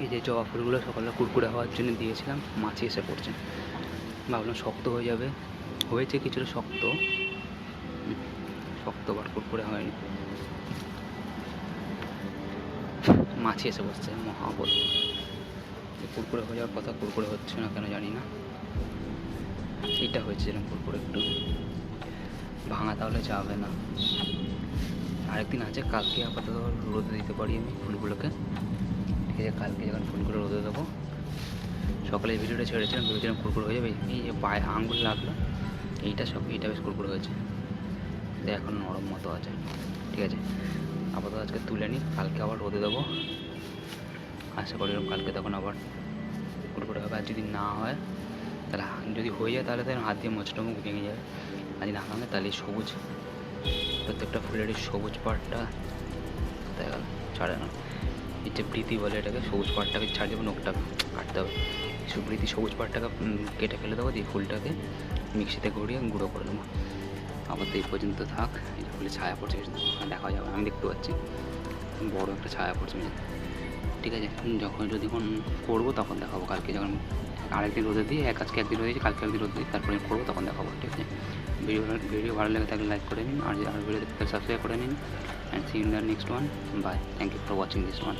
এই যে জবা ফুলগুলো সকালে কুরকুরে হওয়ার জন্য দিয়েছিলাম, মাছি এসে পড়ছে। ভাবলাম শক্ত হয়ে যাবে, হয়েছে কিছুটা শক্ত, শক্ত বাট কুরকুরে হয়নি। মাছি এসে বসছে, মহাবল। কুরকুরে হয়ে যাওয়ার কথা, কুরকুরে হচ্ছে না কেন জানি না। এইটা হয়েছে যেরকম কুরকুরে একটু ভাঙা, তাহলে যাবে না। আরেকদিন আছে, কালকে আপাতত রোদে দিতে পারি আমি ফুলগুলোকে। ঠিক আছে, কালকে যখন ফুলগুলো রোদে দেবো, সকালে এই ভিডিওটা ছেড়েছিলাম, ভেবেছিলাম কুরকুরে হয়ে যাবে। এই যে পায়ে আঙুল লাগলো, এইটা বেশ কুরকুরে হয়েছে, এখন নরম মতো আছে। ঠিক আছে, আপাতত আজকে তুলে নিই, কালকে আবার রোদে দেবো। আশা করি কালকে তখন আবার কুরকুরে হবে। আর যদি না হয়, তাহলে যদি হয়ে যায় তাহলে হাত দিয়ে মোচটা মুখ ভেঙে যাবে। আর যদি না ভাঙে তাহলে সবুজ, প্রত্যেকটা ফুলেরই সবুজ পাড়টা দেখা গেল ছাড়ে না। এই যে বৃতি বলে এটাকে, সবুজ পাড়টাকে ছাড়িয়ে দেবো, নোকটা কাটতে হবে। বৃতি সবুজ পাড়টাকে কেটে ফেলে দেবো, দিয়ে ফুলটাকে মিক্সিতে ঘুরিয়ে গুঁড়ো করে দেবো। আবার তো এই পর্যন্ত থাক। এই ফুলে ছায়া পড়ছে, দেখা যাবে, আমি দেখতে পাচ্ছি বড় একটা ছায়া পড়ছে। ঠিক আছে, যদি করবো তখন দেখাবো। কালকে যখন আরেকদিন রোদে দিই, আজকে একদিন রোদে দিই, কালকে একদিন রোদে দিই, তারপরে করবো, তখন দেখাবো। ঠিক আছে, ভিডিও ভালো লাগে থাকলে লাইক করে নিন, আর ভিডিও দেখতে সাবস্ক্রাইব করে নিন। And see in the next one. Bye, thank you for watching this one.